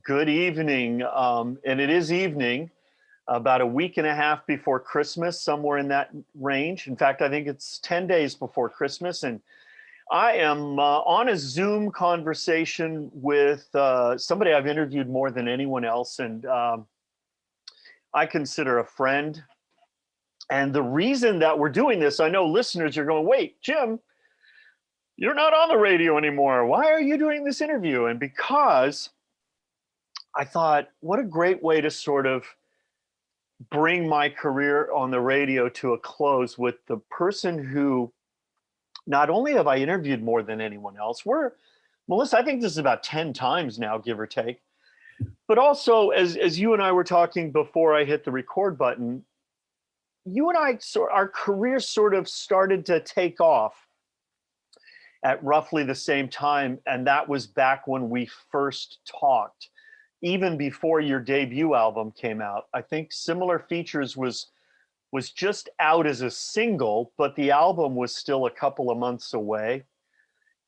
Good evening. And it is evening, about a week and a half before Christmas, somewhere in that range. In fact, I think it's 10 days before Christmas. And I am on a Zoom conversation with somebody I've interviewed more than anyone else. And I consider a friend. And the reason that we're doing this, I know listeners are going, wait, Jim, you're not on the radio anymore. Why are you doing this interview? And because I thought, what a great way to sort of bring my career on the radio to a close with the person who not only have I interviewed more than anyone else, Melissa, I think this is about 10 times now, give or take. But also, as you and I were talking before I hit the record button, you and I, our careers sort of started to take off at roughly the same time. And that was back when we first talked, even before your debut album came out. I think Similar Features was just out as a single, but the album was still a couple of months away.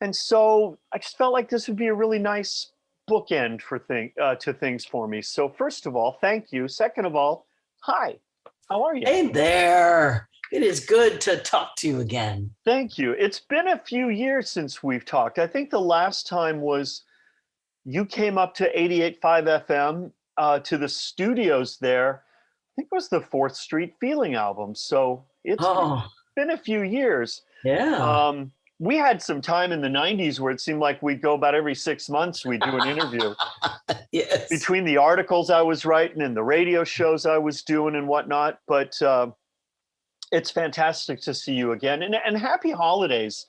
And so I just felt like this would be a really nice bookend for to things for me. So first of all, thank you. Second of all, hi. How are you? Hey there. It is good to talk to you again. Thank you. It's been a few years since we've talked. I think the last time was you came up to 88.5 FM to the studios there. I think it was the 4th Street Feeling album. So it's been a few years. Yeah. We had some time in the 90s where it seemed like we'd go about every 6 months, we'd do an interview. Yes. Between the articles I was writing and the radio shows I was doing and whatnot. But it's fantastic to see you again. And happy holidays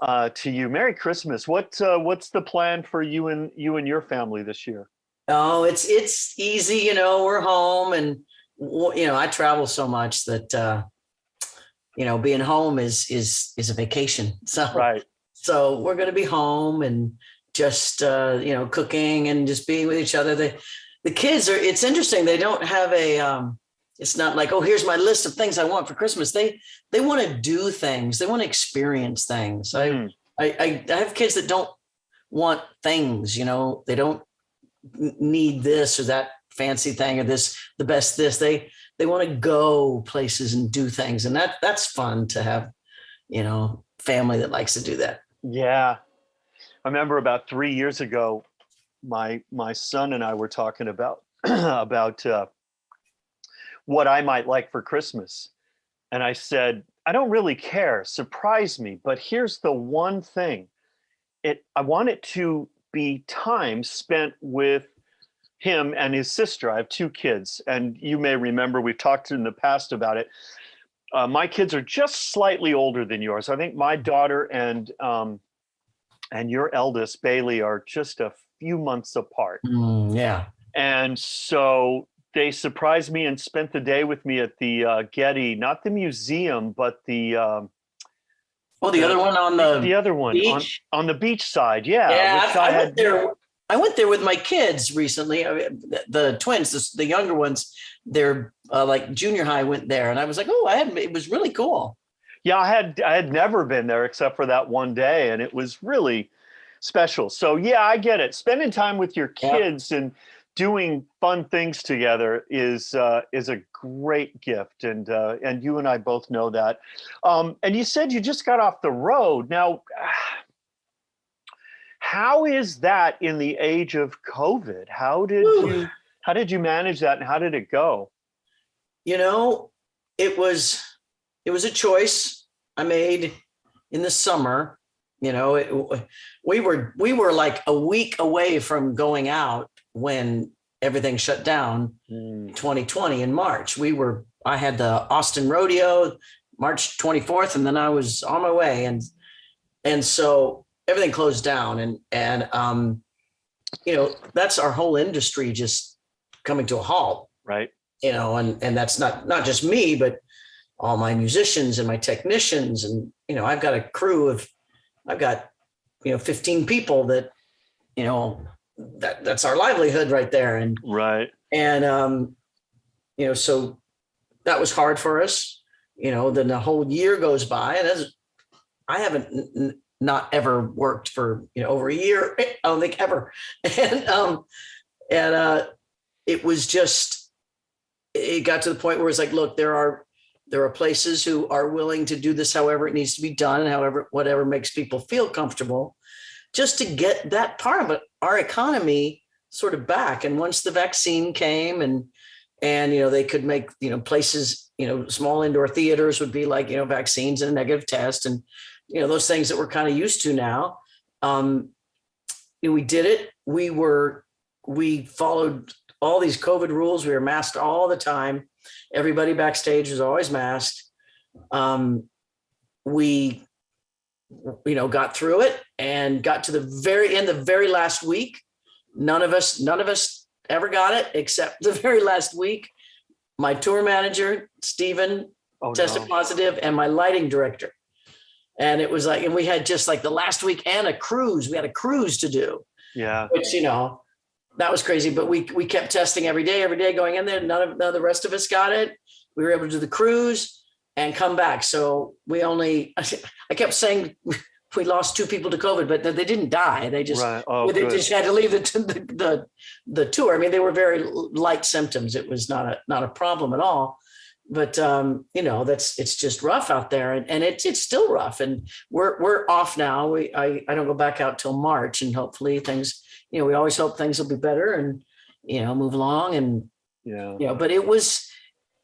to you. Merry Christmas. What's the plan for you and your family this year? Oh, it's easy. We're home, and I travel so much that being home is a vacation. So right. So we're going to be home and just cooking and just being with each other. The kids are. It's interesting. They don't have a. It's not like, oh, here's my list of things I want for Christmas. They want to do things. They want to experience things. I have kids that don't want things. They don't need this or that fancy thing or the best this. They want to go places and do things, and that's fun to have. Family that likes to do that. Yeah, I remember about 3 years ago, my son and I were talking about what I might like for Christmas. And I said, I don't really care, surprise me, but here's the one thing. I want it to be time spent with him and his sister. I have 2 kids, and you may remember we've talked in the past about it. My kids are just slightly older than yours. I think my daughter and your eldest, Bailey, are just a few months apart. Yeah. And so they surprised me and spent the day with me at the Getty, not the museum, but the other one on the other one beach? On the beach side. Yeah. Yeah, I went there with my kids recently. The twins, the younger ones, they're like junior high, went there, and I was like, it was really cool. Yeah, I had never been there except for that one day, and it was really special. So yeah, I get it. Spending time with your kids and doing fun things together is a great gift, and you and I both know that. And you said you just got off the road. Now, how is that in the age of COVID? How did you manage that, and how did it go? It was a choice I made in the summer. We were like a week away from going out when everything shut down 2020 in March. I had the Austin Rodeo March 24th, and then I was on my way. And so everything closed down, and that's our whole industry just coming to a halt. Right. And that's not just me, but all my musicians and my technicians. And, I've got a crew I've got 15 people that, that's our livelihood right there. And right. And, so that was hard for us, then the whole year goes by, and I haven't not ever worked for, over a year. I don't think ever. And it was just, it got to the point where it's like, look, there are places who are willing to do this however it needs to be done, however, whatever makes people feel comfortable, just to get that part of it, our economy sort of back. And once the vaccine came and they could make, places, small indoor theaters would be like, vaccines and a negative test and, those things that we're kind of used to now. We did it. We followed all these COVID rules. We were masked all the time. Everybody backstage was always masked. We, got through it and got to the very end, the very last week. None of us ever got it except the very last week. My tour manager, Steven, tested positive, and my lighting director. And it was like, and we had just like the last week and a cruise. We had a cruise to do. Yeah. Which, that was crazy. But we kept testing every day going in there. None of the rest of us got it. We were able to do the cruise and come back. So I kept saying we lost 2 people to COVID, but they didn't die. They just, just had to leave the tour. I mean, they were very light symptoms. It was not a problem at all. But it's just rough out there, and it's still rough. And we're off now. I don't go back out till March, and hopefully things. We always hope things will be better and move along. And but it was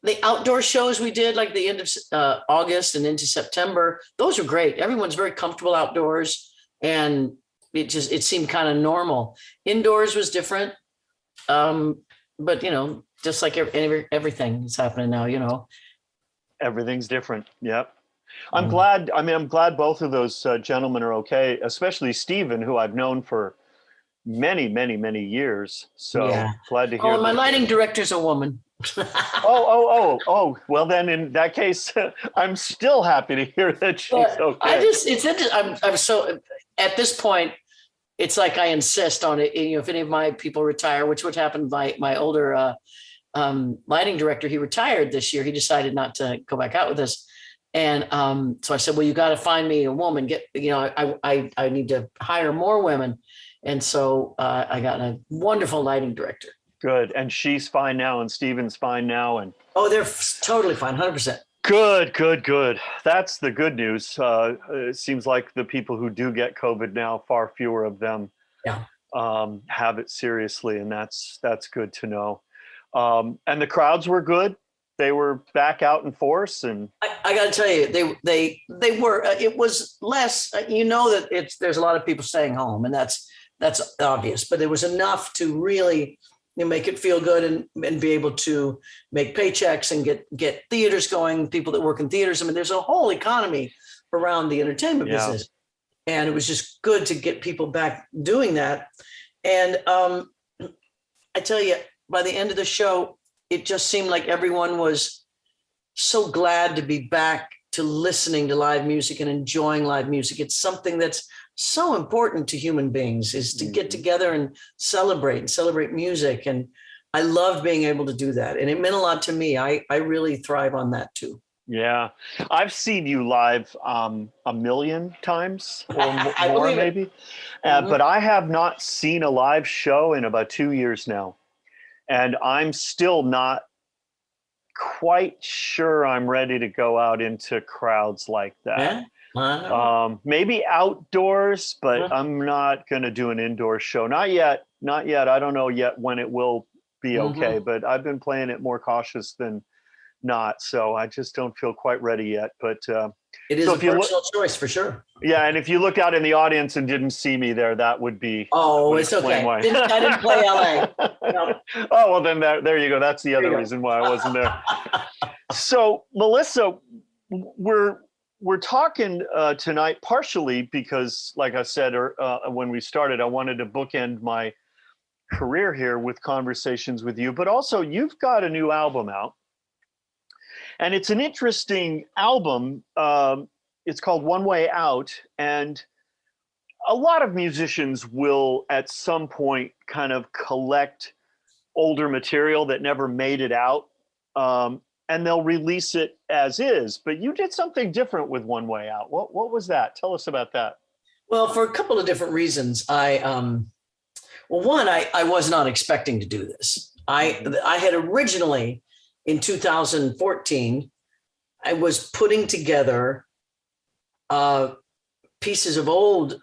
the outdoor shows we did like the end of August and into September. Those are great. Everyone's very comfortable outdoors, and it seemed kind of normal. Indoors was different, but just like everything is happening now, Everything's different. Yep. I'm glad. I'm glad both of those gentlemen are okay, especially Steven, who I've known for many, many, many years. So glad to hear. Oh, my lighting director's a woman. Oh. Well, then in that case, I'm still happy to hear that she's okay. It's interesting. I'm so, at this point, it's like I insist on it. If any of my people retire, which would happen, my older lighting director, he retired this year. He decided not to go back out with us. And so I said, well, you got to find me a woman. I need to hire more women. And so I got a wonderful lighting director. Good. And she's fine now, and Steven's fine now. And they're totally fine, 100%. Good. That's the good news. It seems like the people who do get COVID now, far fewer of them have it seriously, and that's good to know. And the crowds were good. They were back out in force, and I got to tell you, they were. It was less. That there's a lot of people staying home, and that's obvious. But there was enough to really make it feel good and be able to make paychecks and get theaters going. People that work in theaters. I mean, there's a whole economy around the entertainment business, and it was just good to get people back doing that. And I tell you, by the end of the show, it just seemed like everyone was so glad to be back to listening to live music and enjoying live music. It's something that's so important to human beings, is to get together and celebrate music. And I loved being able to do that. And it meant a lot to me. I really thrive on that too. Yeah. I've seen you live a million times or more maybe. But I have not seen a live show in about 2 years now. And I'm still not quite sure I'm ready to go out into crowds like that. Maybe outdoors, but I'm not going to do an indoor show. Not yet. I don't know yet when it will be okay, but I've been playing it more cautious than not. So I just don't feel quite ready yet. But it is a personal choice for sure. Yeah, and if you looked out in the audience and didn't see me there, that would be. Oh, it's okay. I didn't play LA. No. Oh, well, then there you go. That's the other reason why I wasn't there. So, Melissa, we're talking tonight partially because, like I said, when we started, I wanted to bookend my career here with conversations with you, but also you've got a new album out. And it's an interesting album. It's called One Way Out. And a lot of musicians will, at some point, kind of collect older material that never made it out. And they'll release it as is. But you did something different with One Way Out. What was that? Tell us about that. Well, for a couple of different reasons. Well, one, I was not expecting to do this. I had originally, in 2014, I was putting together pieces of old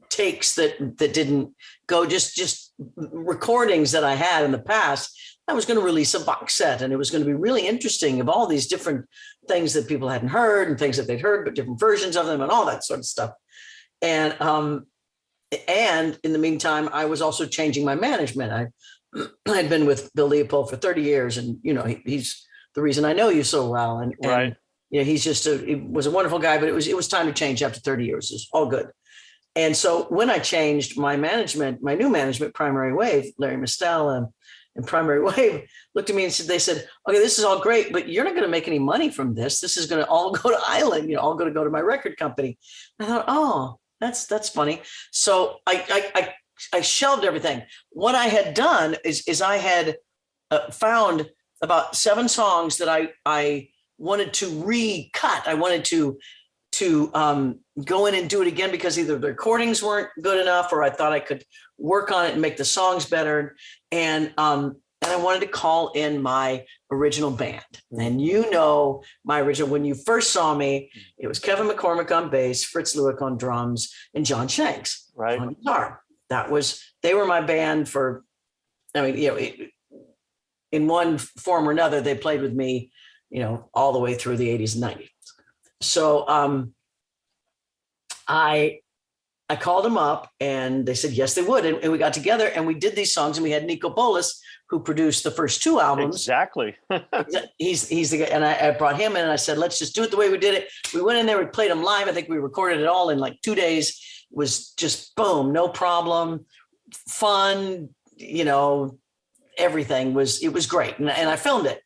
takes that didn't go, just recordings that I had in the past. I was going to release a box set, and it was going to be really interesting of all these different things that people hadn't heard and things that they'd heard, but different versions of them and all that sort of stuff. And in the meantime, I was also changing my management. I'd been with Bill Leopold for 30 years, and he's the reason I know you so well. And right. He's he was a wonderful guy, but it was time to change after 30 years. It's all good. And so when I changed my management, my new management, Primary Wave, Larry Mistel and Primary Wave looked at me and they said, okay, this is all great, but you're not going to make any money from this. This is going to all go to Island, all going to go to my record company. I thought, oh, that's funny. So I shelved everything. What I had done is I had found about 7 songs that I wanted to recut. I wanted to go in and do it again because either the recordings weren't good enough or I thought I could work on it and make the songs better. And I wanted to call in my original band. And my original, when you first saw me, it was Kevin McCormick on bass, Fritz Lewick on drums, and John Shanks on guitar. They were my band for, in one form or another, they played with me, all the way through the 80s and 90s. So I called them up and they said, yes, they would. And we got together and we did these songs, and we had Nico Bolas, who produced the first 2 albums. Exactly. He's the guy. And I brought him in and I said, let's just do it the way we did it. We went in there, we played them live. I think we recorded it all in like 2 days. It was just boom, no problem. Fun, everything it was great. And I filmed it.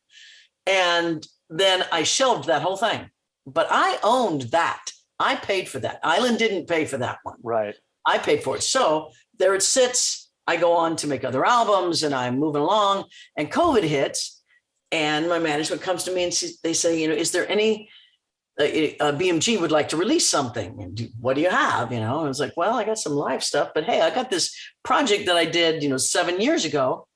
And then I shelved that whole thing, but I owned that. I paid for that. Island didn't pay for that one. Right. I paid for it. So there it sits. I go on to make other albums and I'm moving along, and COVID hits and my management comes to me and they say, is there any, BMG would like to release something. And what do you have? And I was like, well, I got some live stuff, but hey, I got this project that I did, 7 years ago.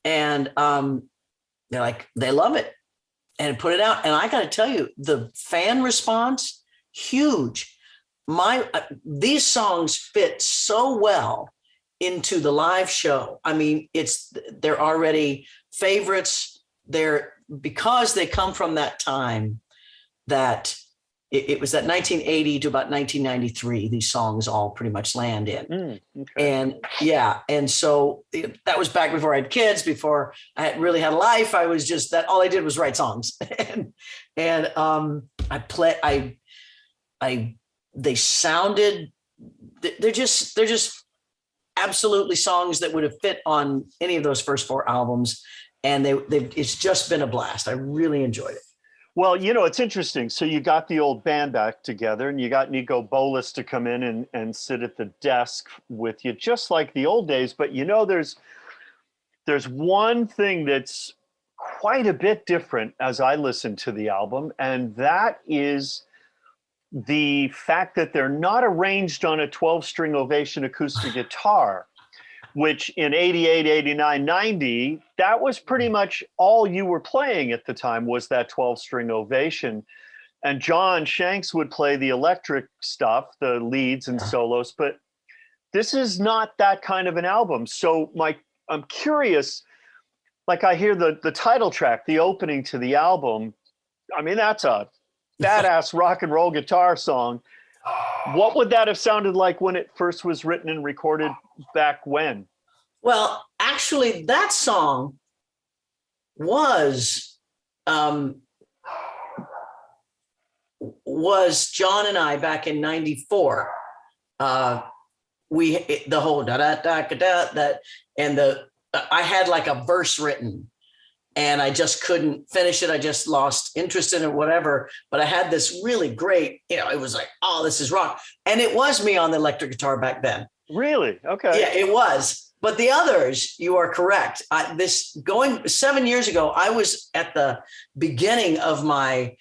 And they're like, they love it. And put it out. And I got to tell you, the fan response, huge. These songs fit so well into the live show. I mean, they're already favorites. Because they come from that time that it was that 1980 to about 1993, these songs all pretty much land in. Okay. And so that was back before I had kids, before I had really had a life. I was just all I did was write songs. and they sounded, they're just absolutely songs that would have fit on any of those first 4 albums. And it's just been a blast. I really enjoyed it. Well, it's interesting. So you got the old band back together and you got Nico Bolas to come in and sit at the desk with you, just like the old days. But, there's one thing that's quite a bit different as I listen to the album, and that is the fact that they're not arranged on a 12-string Ovation acoustic guitar, which in 88, 89, 90, that was pretty much all you were playing at the time was that 12-string Ovation. And John Shanks would play the electric stuff, the leads and solos, but this is not that kind of an album. So I'm curious, like I hear the title track, the opening to the album. I mean, that's a badass rock and roll guitar song. What would that have sounded like when it first was written and recorded back when? Well, actually, that song was John and I back in '94. The whole da da da da that, and I had like a verse written. And I just couldn't finish it. I just lost interest in it, whatever. But I had this really great, it was like, oh, this is rock. And it was me on the electric guitar back then. Really? Okay. Yeah, it was. But the others, you are correct. Going 7 years ago, I was at the beginning of my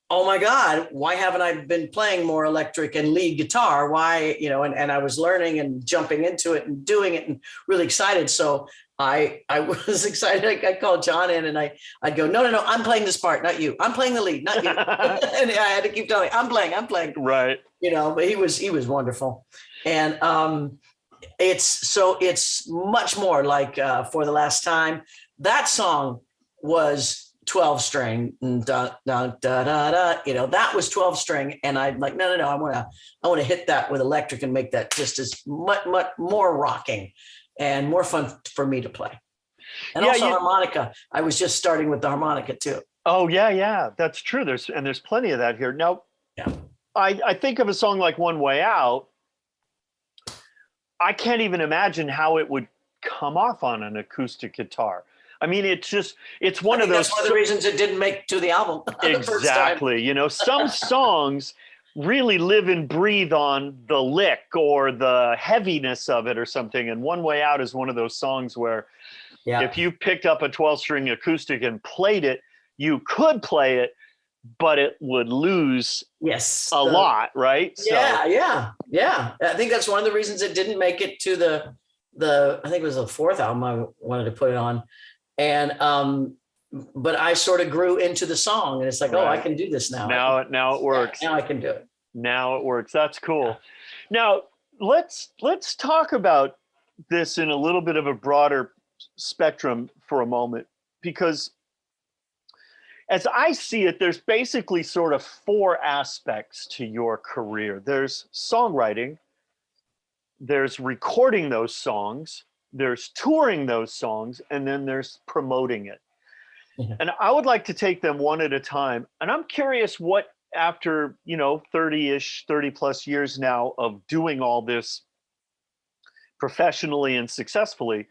oh my God, why haven't I been playing more electric and lead guitar? Why, and I was learning and jumping into it and doing it and really excited. So I was excited. I called John in and I'd go, no, I'm playing this part, not you. I'm playing the lead, not you. And I had to keep telling him, I'm playing. Right. But he was wonderful. And it's much more like For the Last Time. That song was 12 string, da, da, da, da, da, that was 12 string. And I'm like, no, I want to hit that with electric and make that just as much more rocking and more fun for me to play. And also harmonica. I was just starting with the harmonica too. Oh yeah. That's true. There's plenty of that here. Now, I think of a song like One Way Out. I can't even imagine how it would come off on an acoustic guitar. I mean, it's one of those. That's one of the reasons it didn't make to the album. Exactly. Some songs really live and breathe on the lick or the heaviness of it or something. And One Way Out is one of those songs where if you picked up a 12-string acoustic and played it, you could play it, but it would lose a lot, right? Yeah. I think that's one of the reasons it didn't make it to the I think it was the fourth album I wanted to put it on. And but I sort of grew into the song, and it's like, I can do this now. Now it works. Now I can do it. Now it works. That's cool. Now let's talk about this in a little bit of a broader spectrum for a moment, because as I see it, there's basically sort of four aspects to your career. There's songwriting, there's recording those songs, there's touring those songs, and then there's promoting it. Yeah. And I would like to take them one at a time. And I'm curious what, after 30 plus years now of doing all this professionally and successfully,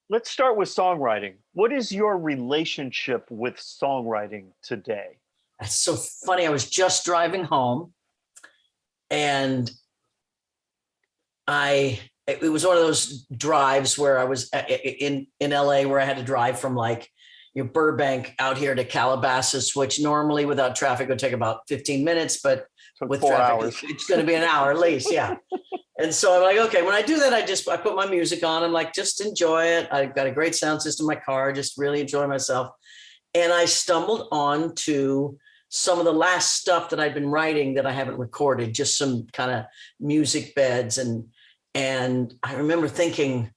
let's start with songwriting. What is your relationship with songwriting today? That's so funny. I was just driving home, and it was one of those drives where I was in LA, where I had to drive from like Burbank out here to Calabasas, which normally without traffic would take about 15 minutes, but with traffic, it's going to be an hour at least. Yeah. And so I'm like, okay, when I do that, I put my music on. I'm like, just enjoy it. I've got a great sound system in my car, just really enjoy myself. And I stumbled on to some of the last stuff that I've been writing that I haven't recorded, just some kind of music beds. And I remember thinking,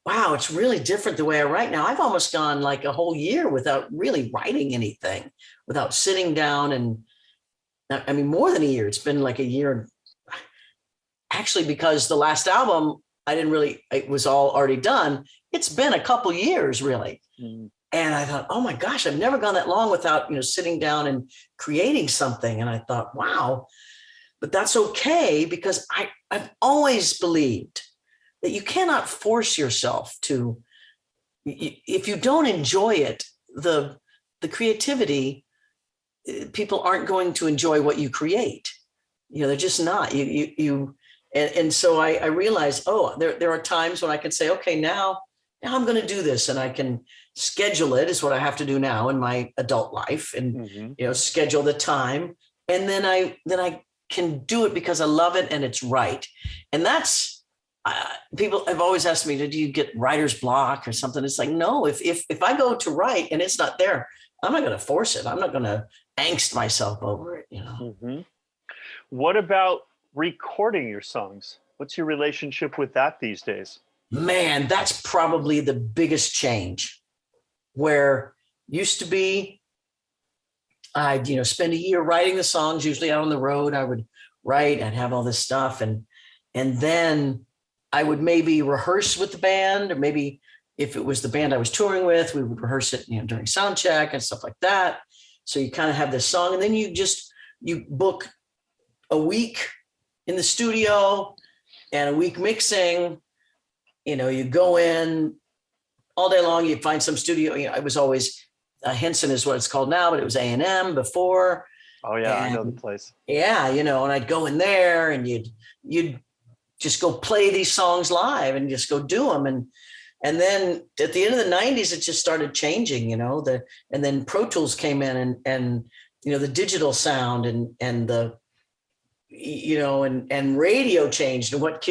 wow, it's really different the way I write now. I've almost gone like a whole year without really writing anything, without sitting down. And I mean, more than a year. It's been like a year. Actually, because the last album, it was all already done. It's been a couple years, really. Mm. And I thought, oh my gosh, I've never gone that long without, sitting down and creating something. And I thought, wow, but that's okay, because I've always believed that you cannot force yourself to, if you don't enjoy it, the creativity, people aren't going to enjoy what you create. They're just not. And so I realized, there are times when I can say, okay, now I'm going to do this, and I can schedule it, is what I have to do now in my adult life, and schedule the time, and then I can do it because I love it and it's right. And that's people have always asked me, do you get writer's block or something? It's like, no, if I go to write and it's not there, I'm not going to force it. I'm not going to angst myself over it. Mm-hmm. What about recording your songs? What's your relationship with that these days? Man, that's probably the biggest change. Where used to be, I'd spend a year writing the songs, usually out on the road. I would write, I'd have all this stuff, and then I would maybe rehearse with the band, or maybe if it was the band I was touring with, we would rehearse it during sound check and stuff like that. So you kind of have this song, and then you book a week in the studio and a week mixing. You go in all day long, you find some studio. It was always Henson is what it's called now, but it was A&M before. Oh yeah, I know the place. Yeah, and I'd go in there, and you'd just go play these songs live and just go do them. And then at the end of the 90s, it just started changing, and then Pro Tools came in, and the digital sound and the, and radio changed, and what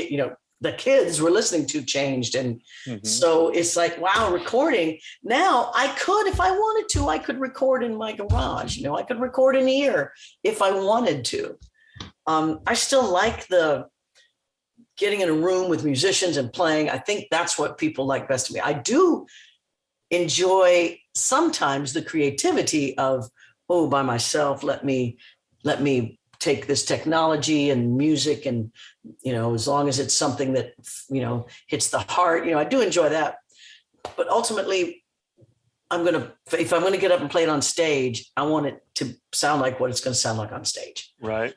the kids were listening to changed. And so it's like, wow, recording. Now if I wanted to, I could record in my garage, I could record in here if I wanted to. I still like the getting in a room with musicians and playing. I think that's what people like best of me. I do enjoy sometimes the creativity of, by myself, let me take this technology and music, and as long as it's something that hits the heart, I do enjoy that. But ultimately, if I'm gonna get up and play it on stage, I want it to sound like what it's going to sound like on stage. Right.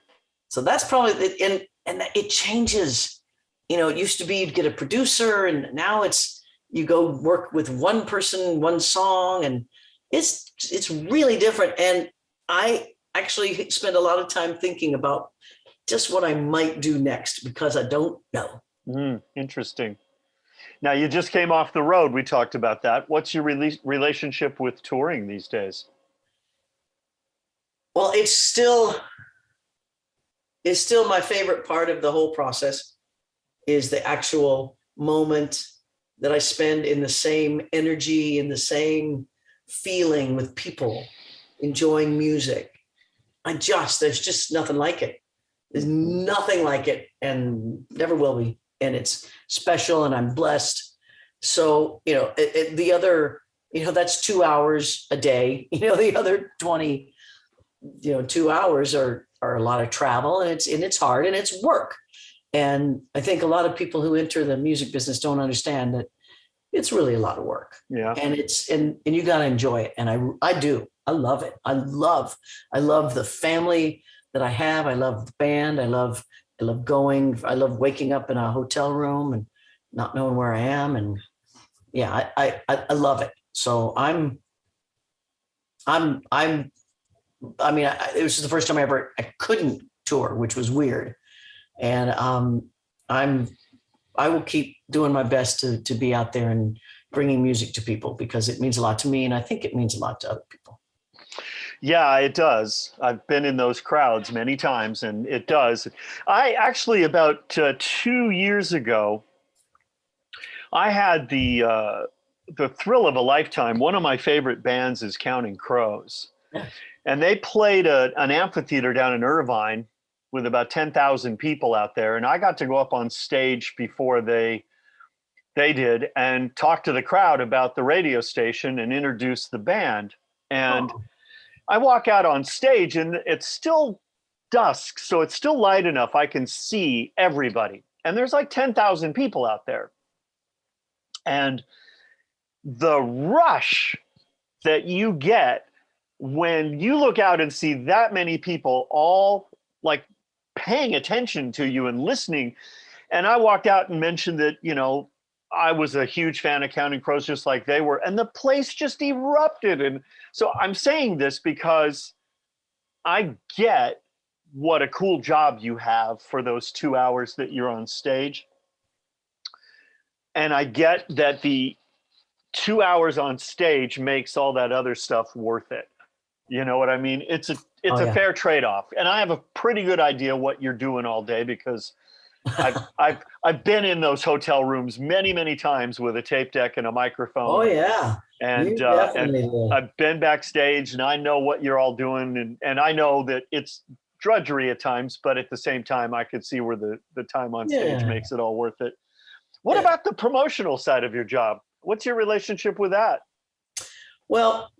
So that's probably it. And it changes. It used to be you'd get a producer, and now it's you go work with one person, one song, and it's really different. And I actually spend a lot of time thinking about just what I might do next, because I don't know. Interesting. Now, you just came off the road. We talked about that. What's your relationship with touring these days? Well, it's still my favorite part of the whole process, is the actual moment that I spend in the same energy, in the same feeling with people, enjoying music. There's just nothing like it. There's nothing like it, and never will be. And it's special, and I'm blessed. So, the other, that's 2 hours a day, the other 2 hours are a lot of travel, and it's hard, and it's work. And I think a lot of people who enter the music business don't understand that it's really a lot of work. Yeah. And and you got to enjoy it. And I do. I love it. I love the family that I have. I love the band. I love going. I love waking up in a hotel room and not knowing where I am. And yeah, I love it. So it was the first time I couldn't tour, which was weird. And I will keep doing my best to be out there and bringing music to people, because it means a lot to me, and I think it means a lot to other people. Yeah, it does. I've been in those crowds many times, and it does. I actually, about 2 years ago, I had the thrill of a lifetime. One of my favorite bands is Counting Crows. Yeah. And they played an amphitheater down in Irvine with about 10,000 people out there. And I got to go up on stage before they did and talk to the crowd about the radio station and introduce the band. And I walk out on stage, and it's still dusk, so it's still light enough I can see everybody. And there's like 10,000 people out there. And the rush that you get when you look out and see that many people all like paying attention to you and listening. And I walked out and mentioned that, I was a huge fan of Counting Crows, just like they were, and the place just erupted. And so I'm saying this because I get what a cool job you have for those 2 hours that you're on stage. And I get that the 2 hours on stage makes all that other stuff worth it. You know what I mean? It's a fair trade-off. And I have a pretty good idea what you're doing all day, because I've been in those hotel rooms many, many times with a tape deck and a microphone. Oh yeah. And I've been backstage, and I know what you're all doing, and I know that it's drudgery at times, but at the same time I could see where the time on stage makes it all worth it. What about the promotional side of your job? What's your relationship with that? Well,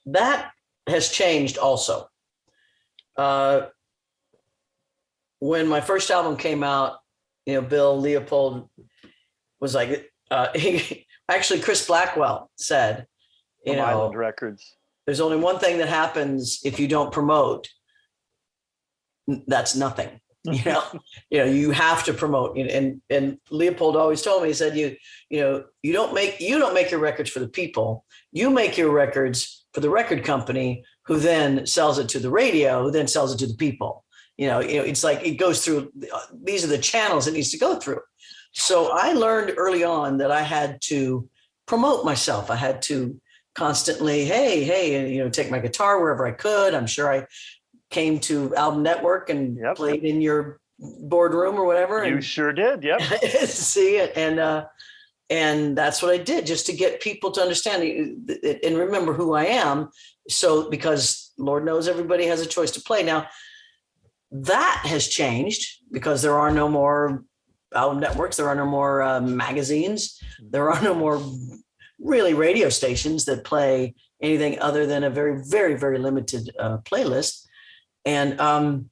that has changed also. When my first album came out, Bill Leopold was like, actually Chris Blackwell said, Island Records, there's only one thing that happens if you don't promote. That's nothing. You have to promote. And Leopold always told me, he said, you don't make your records for the people. You make your records for the record company, who then sells it to the radio, who then sells it to the people. It's like it goes through. These are the channels it needs to go through. So I learned early on that I had to promote myself. I had to constantly, hey, take my guitar wherever I could. I'm sure I came to Album Network and played in your boardroom or whatever. You sure did. Yep. See it. And that's what I did, just to get people to understand and remember who I am. So, because Lord knows everybody has a choice to play. Now, that has changed because there are no more album networks. There are no more magazines. There are no more really radio stations that play anything other than a very, very, very limited playlist. And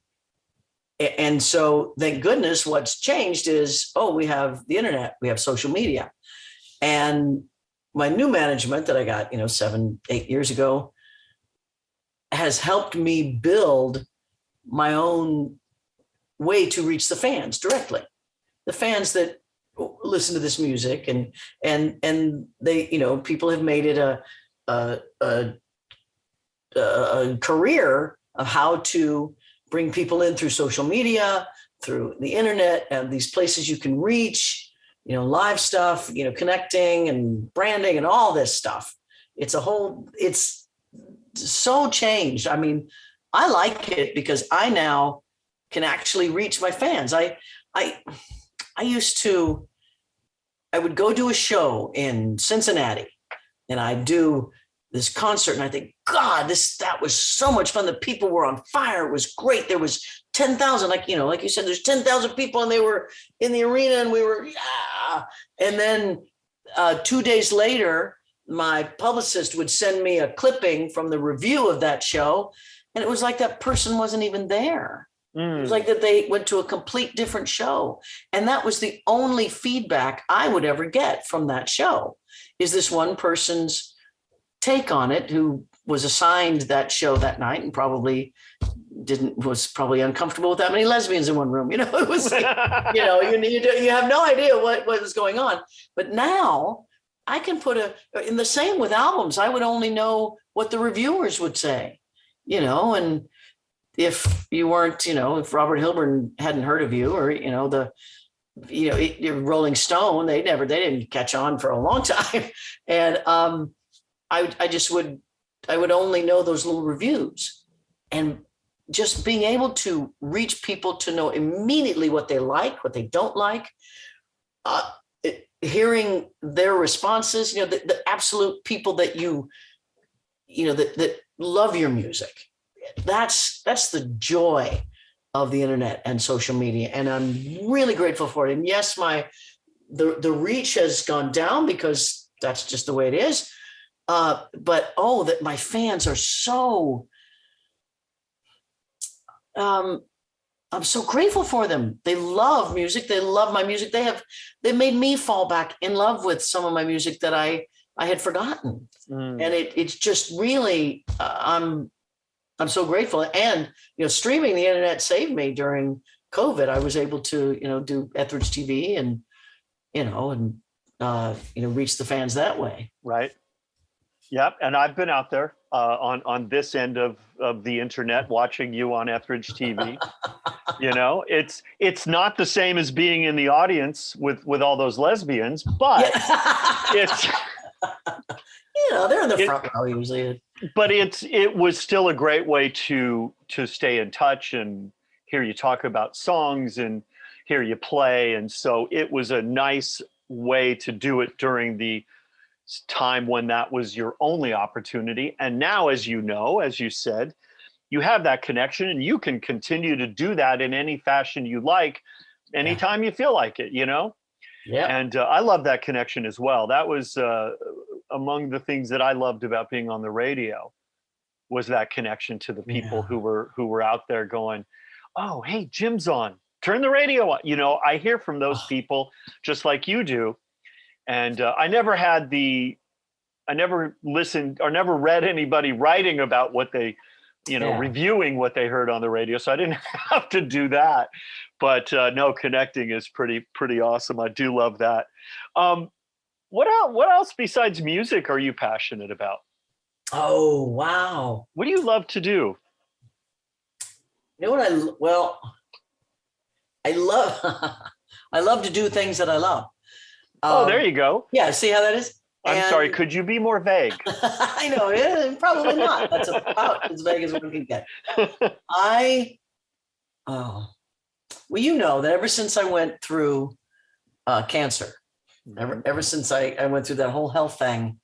so thank goodness what's changed is, we have the internet, we have social media. And my new management that I got, 7-8 years ago has helped me build my own way to reach the fans directly. The fans that listen to this music and they, people have made it a career of how to bring people in through social media, through the internet, and these places you can reach, live stuff, connecting and branding and all this stuff. It's so changed. I mean, I like it because I now can actually reach my fans. I would go do a show in Cincinnati and I'd do this concert and I think, God, that was so much fun. The people were on fire. It was great. There was 10,000, like you said, there's 10,000 people and they were in the arena and we were, yeah. And then 2 days later, my publicist would send me a clipping from the review of that show. And it was like that person wasn't even there. It was like that they went to a complete different show. And that was the only feedback I would ever get from that show, is this one person's take on it, who was assigned that show that night and was probably uncomfortable with that many lesbians in one room. It was like, you have no idea what was going on. But now I can in the same with albums, I would only know what the reviewers would say, and if you weren't, if Robert Hilburn hadn't heard of you, or, Rolling Stone, they didn't catch on for a long time. And I would only know those little reviews, and just being able to reach people to know immediately what they like, what they don't like, hearing their responses, the absolute people that that love your music. That's the joy of the internet and social media. And I'm really grateful for it. And yes, the reach has gone down because that's just the way it is. But that my fans are so, I'm so grateful for them. They love music. They love my music. They made me fall back in love with some of my music that I had forgotten. And it's just really, I'm so grateful. And, streaming the internet saved me during COVID. I was able to, do Ethridge TV and reach the fans that way. Right. Yep. And I've been out there on this end of the internet watching you on Ethridge TV. It's not the same as being in the audience with all those lesbians, but it's they're in the front row usually. But it was still a great way to stay in touch and hear you talk about songs and hear you play. And so it was a nice way to do it during the time when that was your only opportunity. And now, as you said, you have that connection and you can continue to do that in any fashion you like, anytime you feel like it, Yeah. And I love that connection as well. That was among the things that I loved about being on the radio, was that connection to the people who were out there going, oh, hey, Jim's on, turn the radio on. I hear from those people just like you do. And I never listened or never read anybody writing about what they, reviewing what they heard on the radio. So I didn't have to do that. But no, connecting is pretty awesome. I do love that. What else besides music are you passionate about? Oh, wow. What do you love to do? You know what I love I love to do things that I love. There you go. Yeah, see how that is? I'm sorry, could you be more vague? I know, yeah, probably not. That's about as vague as one can get. Well, you know that ever since I went through cancer, ever since I went through that whole health thing,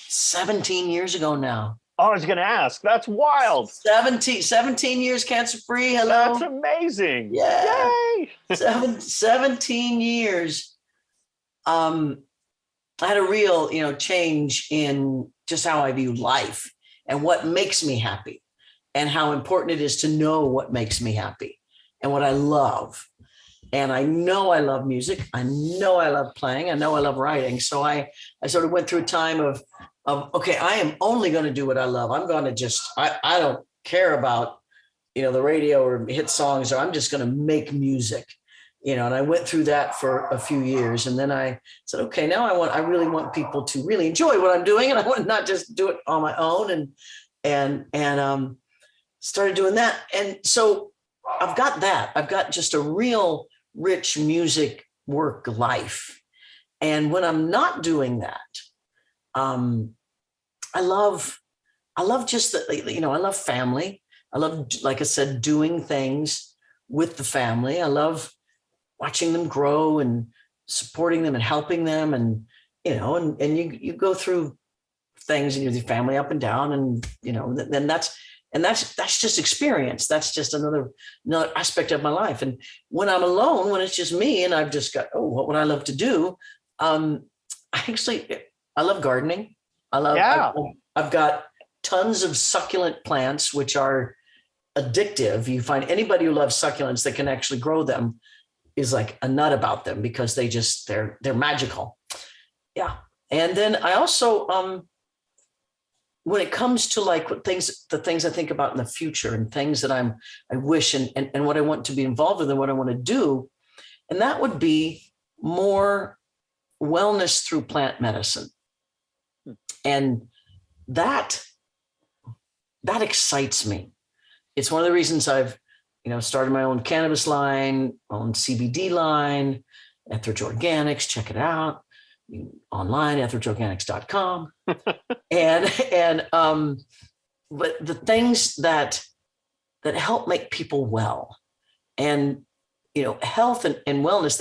17 years ago now. Oh, I was going to ask. That's wild. 17 years cancer-free. Hello. That's amazing. Yeah. Yay. 17 years. I had a real, change in just how I view life and what makes me happy and how important it is to know what makes me happy and what I love. And I know I love music. I know I love playing. I know I love writing. So I sort of went through a time of okay, I am only going to do what I love. I'm going to just, I don't care about, the radio or hit songs, or I'm just going to make music, and I went through that for a few years. And then I said, okay, now I really want people to really enjoy what I'm doing. And I want to not just do it on my own and started doing that. And so I've got that. I've got just a real rich music work life. And when I'm not doing that, I love just that, I love family. I love, like I said, doing things with the family. I love watching them grow and supporting them and helping them. And, and you go through things in your family up and down and, then that's just experience. That's just another aspect of my life. And when I'm alone, when it's just me and I've just got, what would I love to do? I love gardening. I've got tons of succulent plants, which are addictive. You find anybody who loves succulents that can actually grow them is like a nut about them because they're magical. Yeah. And then I also, when it comes to like the things I think about in the future and things that I wish and what I want to be involved with and what I want to do, and that would be more wellness through plant medicine. And that excites me. It's one of the reasons I've, started my own cannabis line, own CBD line, Ethridge Organics, check it out. Online, etheridgeorganics.com. But the things that help make people well and, health and wellness,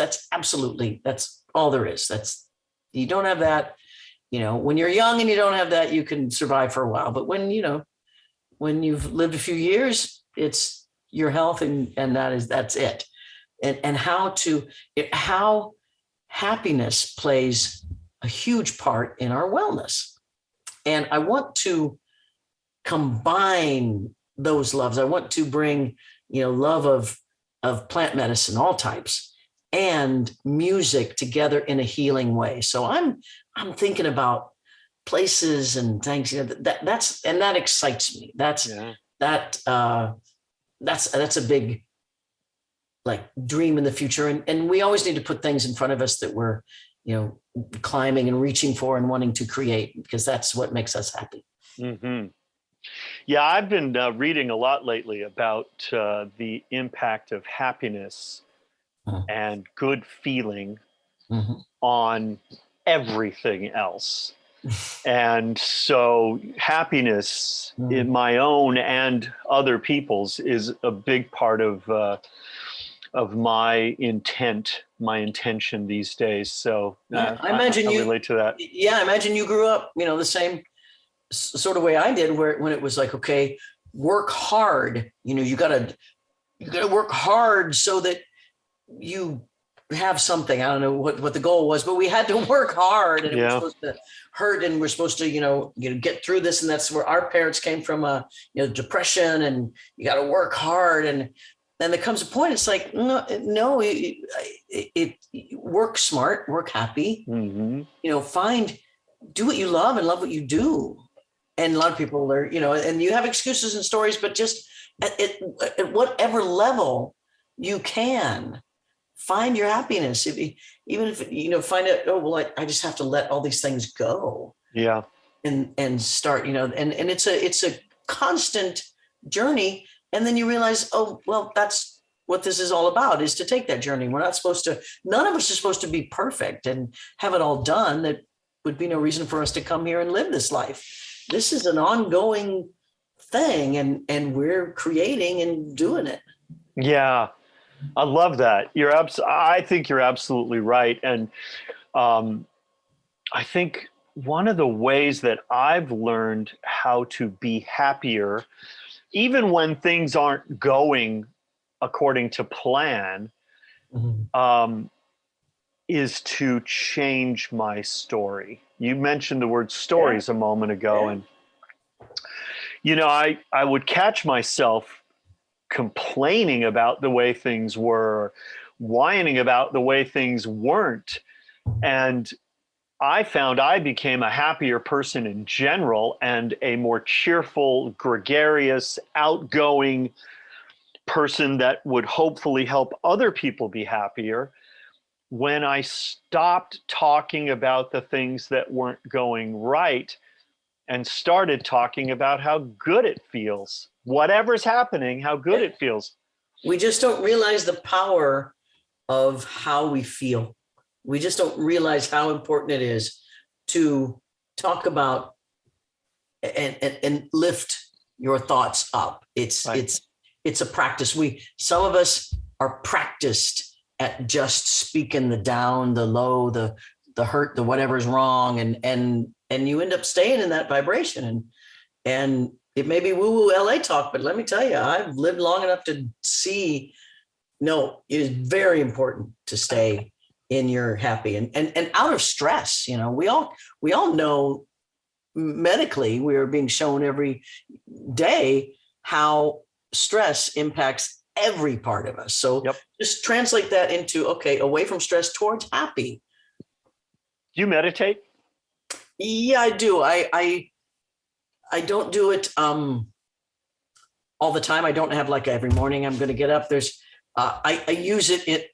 that's all there is. You don't have that, when you're young and you don't have that, you can survive for a while. But when you've lived a few years, it's your health and that's it. And how happiness plays a huge part in our wellness. And I want to combine those loves. I want to bring, love of plant medicine, all types, and music together in a healing way. So I'm thinking about places and things, that excites me. That's a big dream in the future. And we always need to put things in front of us that we're, climbing and reaching for and wanting to create, because that's what makes us happy. Mm-hmm. Yeah, I've been reading a lot lately about the impact of happiness and good feeling on everything else. And so happiness in my own and other people's is a big part of my intention these days. So I imagine you relate to that. Yeah, I imagine you grew up, the same sort of way I did, when it was like, okay, work hard. You gotta work hard so that you have something. I don't know what the goal was, but we had to work hard, and it was supposed to hurt, and we're supposed to, get through this. And that's where our parents came from, depression, and you got to work hard. And then there comes a point, it's like, no, work smart, work happy, do what you love and love what you do. And a lot of people are, and you have excuses and stories, but just at whatever level you can, find your happiness. Even if, find out, I just have to let all these things go. Yeah. And start, and it's a constant journey. And then you realize, that's what this is all about, is to take that journey. We're not supposed to, none of us are supposed to be perfect and have it all done. That would be no reason for us to come here and live this life. This is an ongoing thing, and we're creating and doing it. Yeah, I love that. I think you're absolutely right. And I think one of the ways that I've learned how to be happier, even when things aren't going according to plan, is to change my story. You mentioned the word stories a moment ago. And, I would catch myself complaining about the way things were, whining about the way things weren't. And I found I became a happier person in general, and a more cheerful, gregarious, outgoing person that would hopefully help other people be happier when I stopped talking about the things that weren't going right and started talking about how good it feels. Whatever's happening, how good it feels. We just don't realize the power of how we feel. We just don't realize how important it is to talk about and lift your thoughts up. It's a practice. Some of us are practiced at just speaking the down, the low, the hurt, the whatever's wrong, and you end up staying in that vibration. And it may be woo-woo LA talk, but let me tell you, I've lived long enough to see, no, it is very important to stay in your happy and out of stress. We all know medically, we are being shown every day how stress impacts every part of us. So just translate that into, okay, away from stress towards happy. You meditate? Yeah, I do. I don't do it all the time. I don't have like every morning I'm going to get up. There's I use it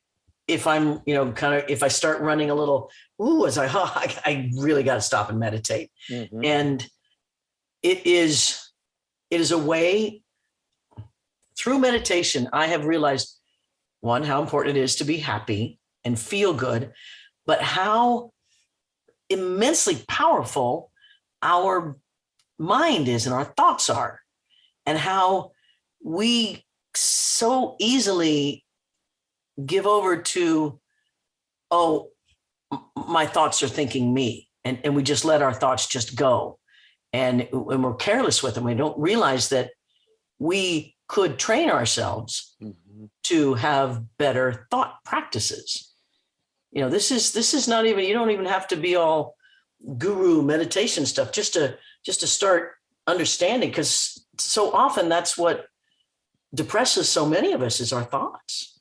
if I'm, if I start running a little, I really got to stop and meditate. Mm-hmm. And it is a way. Through meditation, I have realized, one, how important it is to be happy and feel good, but how immensely powerful our mind is and our thoughts are, and how we so easily give over to, my thoughts are thinking me, and we just let our thoughts just go. And when we're careless with them, we don't realize that we could train ourselves to have better thought practices. This is not even, you don't even have to be all guru meditation stuff, just to start understanding, because so often that's what depresses so many of us is our thoughts.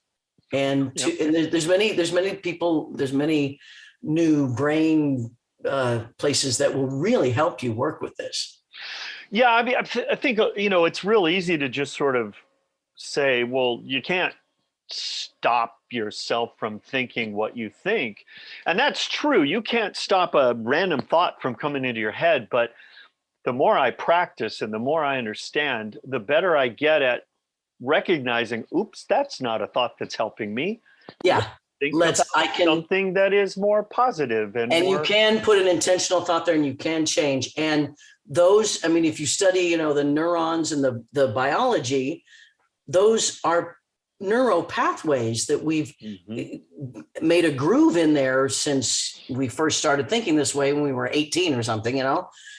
And there's many people, there's many new brain places that will really help you work with this. Yeah, I mean, I think, it's real easy to just sort of say, well, you can't stop yourself from thinking what you think. And that's true. You can't stop a random thought from coming into your head. But the more I practice and the more I understand, the better I get at recognizing, oops, that's not a thought that's helping me. Yeah. Something that is more positive you can put an intentional thought there, and you can change. And those, I mean, if you study, the neurons and the biology, those are neuro pathways that we've made a groove in there since we first started thinking this way when we were 18 or something,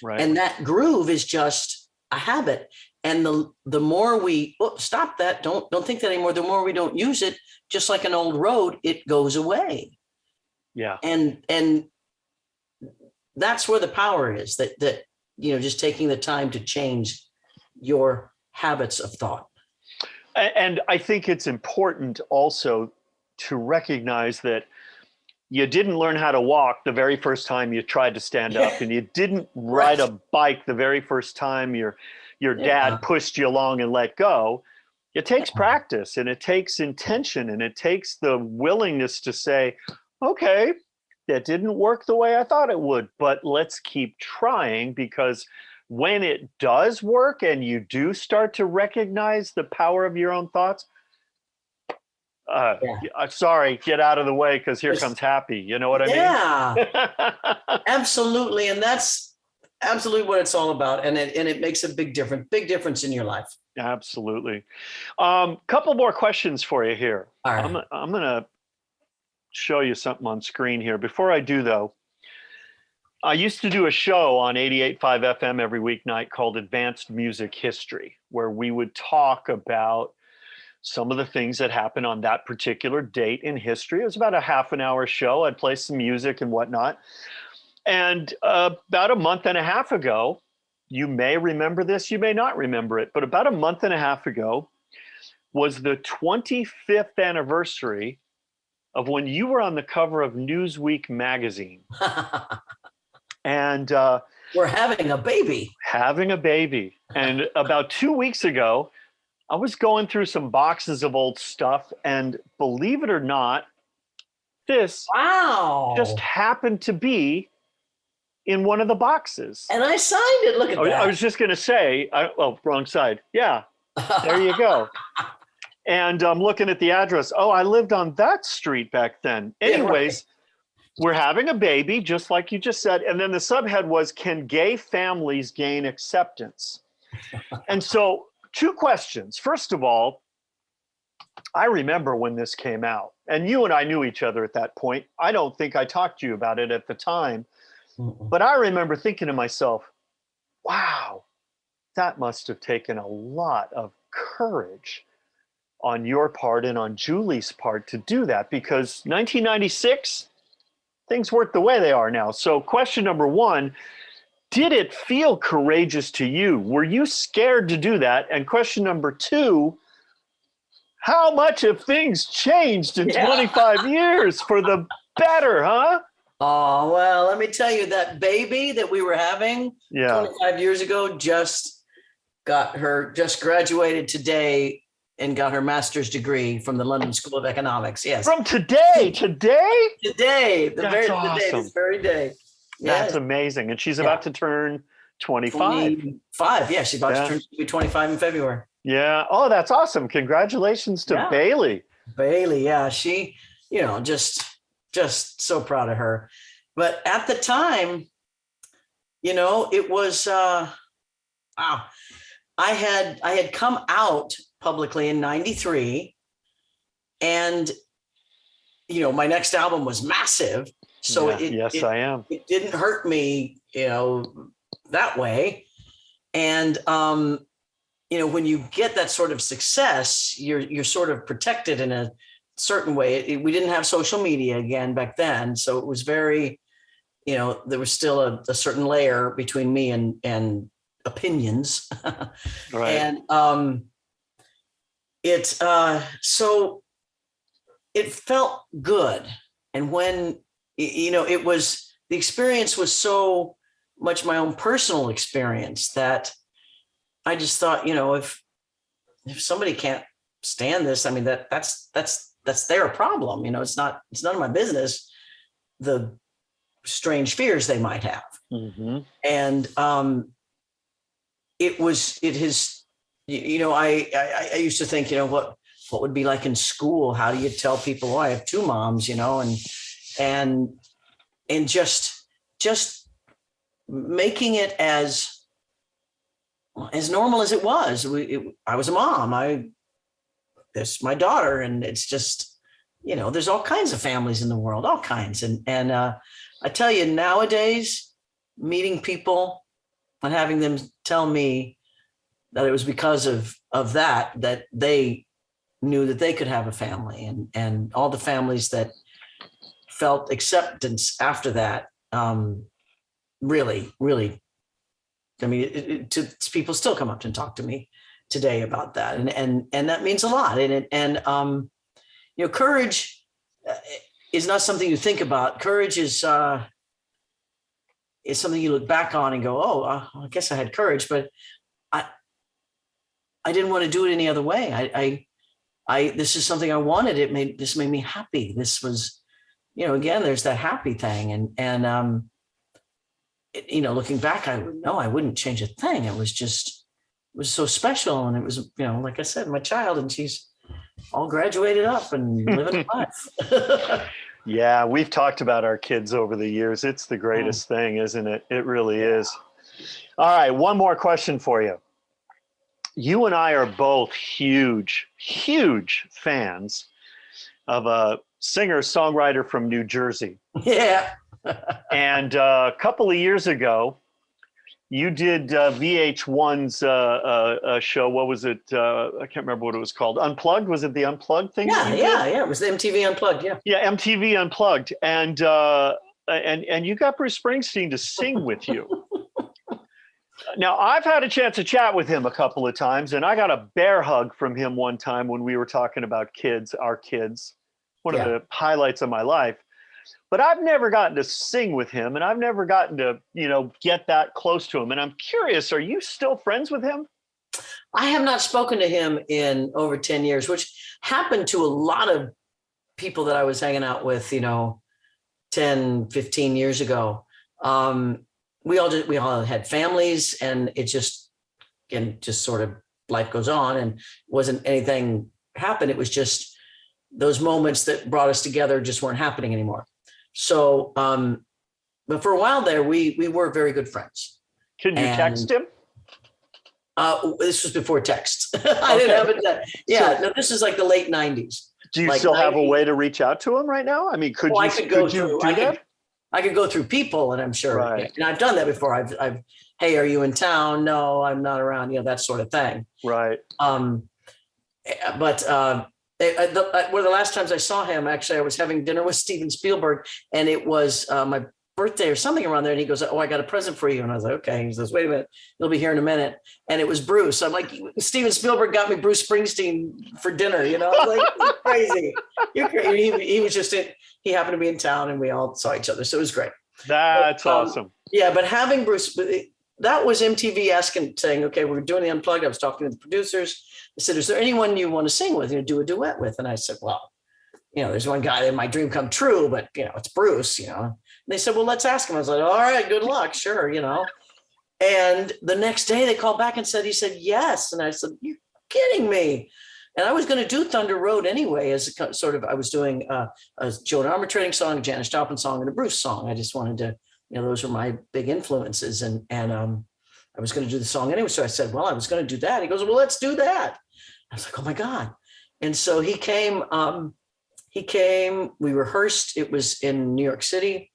Right. And that groove is just a habit. And the more we stop that, don't think that anymore, the more we don't use it, just like an old road, it goes away. Yeah. And that's where the power is, that just taking the time to change your habits of thought. And I think it's important also to recognize that you didn't learn how to walk the very first time you tried to stand up, and you didn't ride a bike the very first time your dad pushed you along and let go. It takes practice, and it takes intention, and it takes the willingness to say, okay, that didn't work the way I thought it would, but let's keep trying, because when it does work and you do start to recognize the power of your own thoughts, Sorry, get out of the way because here comes happy. You know what I mean? Yeah, absolutely. And that's absolutely what it's all about. And it makes a big difference in your life. Absolutely. Couple more questions for you here. All right. I'm going to show you something on screen here. Before I do, though, I used to do a show on 88.5 FM every weeknight called Advanced Music History, where we would talk about some of the things that happened on that particular date in history. It was about a half an hour show. I'd play some music and whatnot. And about a month and a half ago, you may remember this, you may not remember it, but about a month and a half ago was the 25th anniversary of when you were on the cover of Newsweek magazine. And we're having a baby. Having a baby. And about 2 weeks ago, I was going through some boxes of old stuff, and believe it or not, this just happened to be in one of the boxes. And I signed it. Look at that. I was just going to say, wrong side. Yeah, there you go. And I'm looking at the address. Oh, I lived on that street back then. Anyways, we're having a baby, just like you just said. And then the subhead was, can gay families gain acceptance? And so 2 questions. First of all, I remember when this came out, and you and I knew each other at that point. I don't think I talked to you about it at the time, but I remember thinking to myself, wow, that must have taken a lot of courage on your part and on Julie's part to do that, because 1996, things weren't the way they are now. So question number 1, did it feel courageous to you? Were you scared to do that? And question number 2, how much have things changed in 25 years for the better, huh? Oh, well, let me tell you, that baby that we were having 25 years ago just graduated today and got her master's degree from the London School of Economics. Yes. From today? Today, this very day. That's amazing. And she's about to turn 25. 25. Yeah, she's about to be 25 in February. Yeah. Oh, that's awesome. Congratulations to Bailey. Bailey, yeah. She, just so proud of her. But at the time, it was I had come out publicly in 93, and my next album was massive. So I am. It didn't hurt me, that way. And when you get that sort of success, you're sort of protected in a certain way. We didn't have social media again back then, so it was very, there was still a certain layer between me and opinions. Right. And so it felt good. And when it was, the experience was so much my own personal experience that I just thought, if somebody can't stand this, I mean, that's their problem. It's none of my business, the strange fears they might have. Mm-hmm. And I used to think, what would be like in school? How do you tell people, I have 2 moms, and just making it as normal as it was. I was a mom. This is my daughter, and it's just, there's all kinds of families in the world, all kinds. And I tell you, nowadays, meeting people and having them tell me that it was because of that they knew that they could have a family, and all the families that felt acceptance after that, really, really, I mean, people still come up and talk to me today about that. And that means a lot. And courage is not something you think about. Courage is something you look back on and go, I guess I had courage, but I didn't want to do it any other way. This is something I wanted. This made me happy. This was, again, there's that happy thing. And looking back, I wouldn't change a thing. It was so special. And it was, like I said, my child, and she's all graduated up and living life. Yeah, we've talked about our kids over the years. It's the greatest thing, isn't it? It really is. All right, one more question for you. You and I are both huge, huge fans of a singer-songwriter from New Jersey. Yeah. And a couple of years ago, you did VH1's show. What was it? I can't remember what it was called. Unplugged? Was it the Unplugged thing? Yeah. It was the MTV Unplugged. Yeah. Yeah, MTV Unplugged, and you got Bruce Springsteen to sing with you. Now, I've had a chance to chat with him a couple of times, and I got a bear hug from him one time when we were talking about kids, our kids. One of the highlights of my life. But I've never gotten to sing with him, and I've never gotten to, get that close to him. And I'm curious, are you still friends with him? I have not spoken to him in over 10 years, which happened to a lot of people that I was hanging out with, 10, 15 years ago. We all had families, and it just sort of life goes on, and wasn't anything happened. It was just those moments that brought us together just weren't happening anymore. So, but for a while there, we were very good friends. Can you text him? This was before text. I didn't have it. Yeah, no, this is like the late 90s. Do you still have a way to reach out to him right now? I mean, could you do that? I could go through people, and I'm sure, right. And I've done that before. I've, hey, are you in town? No, I'm not around. That sort of thing. Right. But one of the last times I saw him, actually, I was having dinner with Steven Spielberg, and it was my birthday or something around there. And he goes, "Oh, I got a present for you." And I was like, "Okay." He says, "Wait a minute, you'll be here in a minute." And it was Bruce. I'm like, Steven Spielberg got me Bruce Springsteen for dinner. I was like, "You're crazy. You're crazy." He was just he happened to be in town, and we all saw each other. So it was great. That's awesome. Yeah, but having Bruce, that was MTV saying, "Okay, we're doing the Unplugged." I was talking to the producers. I said, "Is there anyone you want to sing with, do a duet with?" And I said, "Well, there's one guy that my dream come true, but it's Bruce, And they said, "Well, let's ask him." I was like, "All right, good luck. Sure." And the next day they called back and he said, yes. And I said, "You're kidding me." And I was going to do Thunder Road anyway, as sort of, I was doing a Joan Armatrading song, a Janis Joplin song, and a Bruce song. I just wanted to, those were my big influences. And I was going to do the song anyway. So I said, "Well, I was going to do that." He goes, "Well, let's do that." I was like, "Oh my God." And so he came, we rehearsed. It was in New York City.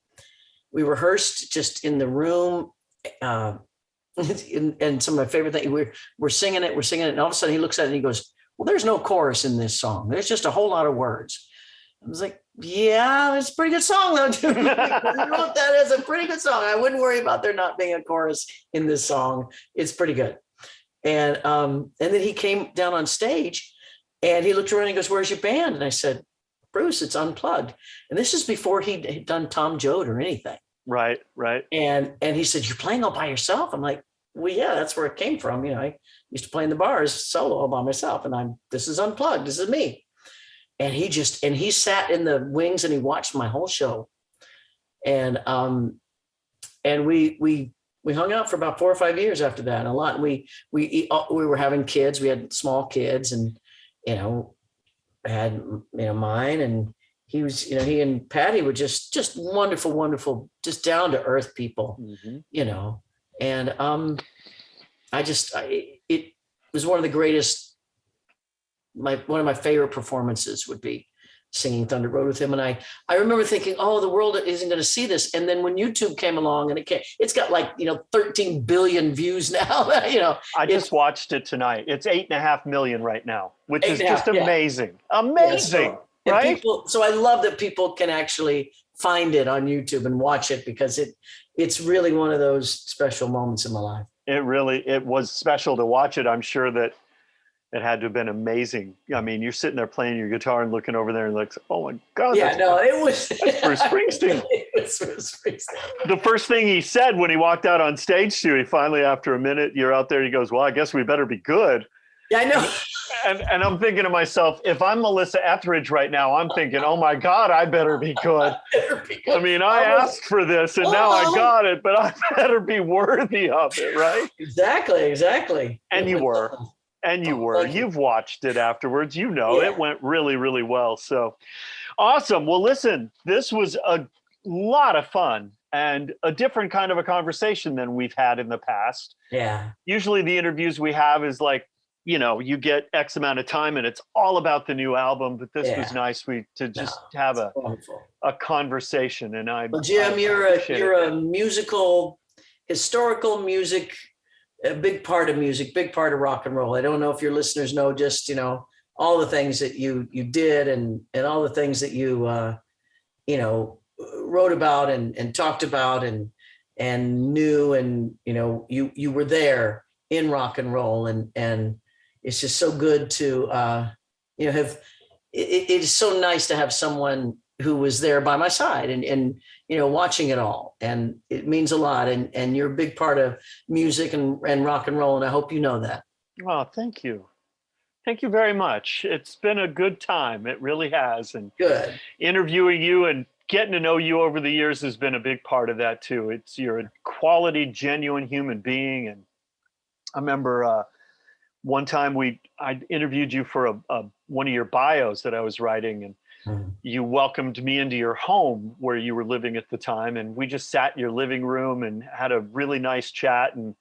We rehearsed just in the room. And some of my favorite things, we're singing it. And all of a sudden he looks at it and he goes, "Well, there's no chorus in this song. There's just a whole lot of words." I was like, "Yeah, it's a pretty good song though." You wrote that as a pretty good song. I wouldn't worry about there not being a chorus in this song. It's pretty good. And then he came down on stage and he looked around and he goes, "Where's your band?" And I said, "Bruce, it's Unplugged." And this is before he'd done Tom Joad or anything. Right. And he said, "You're playing all by yourself?" I'm like, "Well, yeah, that's where it came from. I used to play in the bars solo all by myself, and this is Unplugged. This is me." And he sat in the wings and he watched my whole show. And we hung out for about 4 or 5 years after that, a lot. We were having kids. We had small kids, and had mine, and he was he and Patty were just wonderful, just down to earth people. Mm-hmm. And it was one of the greatest. One of my favorite performances would be singing Thunder Road with him. And I remember thinking, "Oh, the world isn't going to see this." And then when YouTube came along, and it's got 13 billion views now. I just watched it tonight. It's 8.5 million right now, which is just amazing. Yeah. Amazing, right? So I love that people can actually find it on YouTube and watch it, because it's really one of those special moments in my life. It was special to watch it. I'm sure that it had to have been amazing. I mean, you're sitting there playing your guitar and looking over there and like, "Oh my God." Yeah, it was Bruce Springsteen. It was Bruce Springsteen. The first thing he said when he walked out on stage to you, finally, after a minute, you're out there, he goes, "Well, I guess we better be good." Yeah, I know. And I'm thinking to myself, if I'm Melissa Etheridge right now, I'm thinking, "Oh my God, I better be good." I mean, I asked for this and now I got it, but I better be worthy of it, right? Exactly. And you were. And you Oh, were. thank you. You've watched it afterwards. You know, Yeah. it went really, really well. So awesome. Well, listen, this was a lot of fun and a different kind of a conversation than we've had in the past. Yeah. Usually the interviews we have is like, you know, you get X amount of time and it's all about the new album. But this was Yeah. nice to just have It's wonderful. a conversation. And Well, Jim, I you're appreciate it. a musical, historical music, a big part of music, big part of rock and roll. I don't know if your listeners know just, you know, all the things that you did and all the things that you you know, wrote about and talked about and knew, and you know, you were there in rock and roll, and it's just so good to you know, have it is so nice to have someone who was there by my side and you know, watching it all, and it means a lot, and you're a big part of music and rock and roll, and I hope you know that. Oh, thank you. Thank you very much. It's been a good time. It really has. And Good. interviewing you and getting to know you over the years has been a big part of that too. You're a quality, genuine human being. And I remember one time I interviewed you for one of your bios that I was writing, and you welcomed me into your home where you were living at the time, and we just sat in your living room and had a really nice chat, and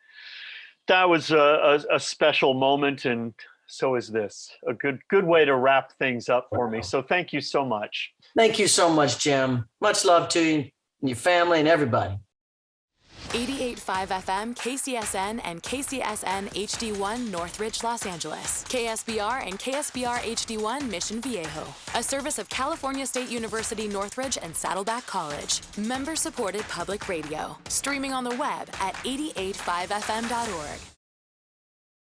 that was a special moment. And so is this a good way to wrap things up for me. So thank you so much. Thank you so much, Jim. Much love to you and your family and everybody. 88.5 FM, KCSN, and KCSN HD1 Northridge, Los Angeles. KSBR and KSBR HD1 Mission Viejo. A service of California State University Northridge and Saddleback College. Member-supported public radio. Streaming on the web at 885fm.org.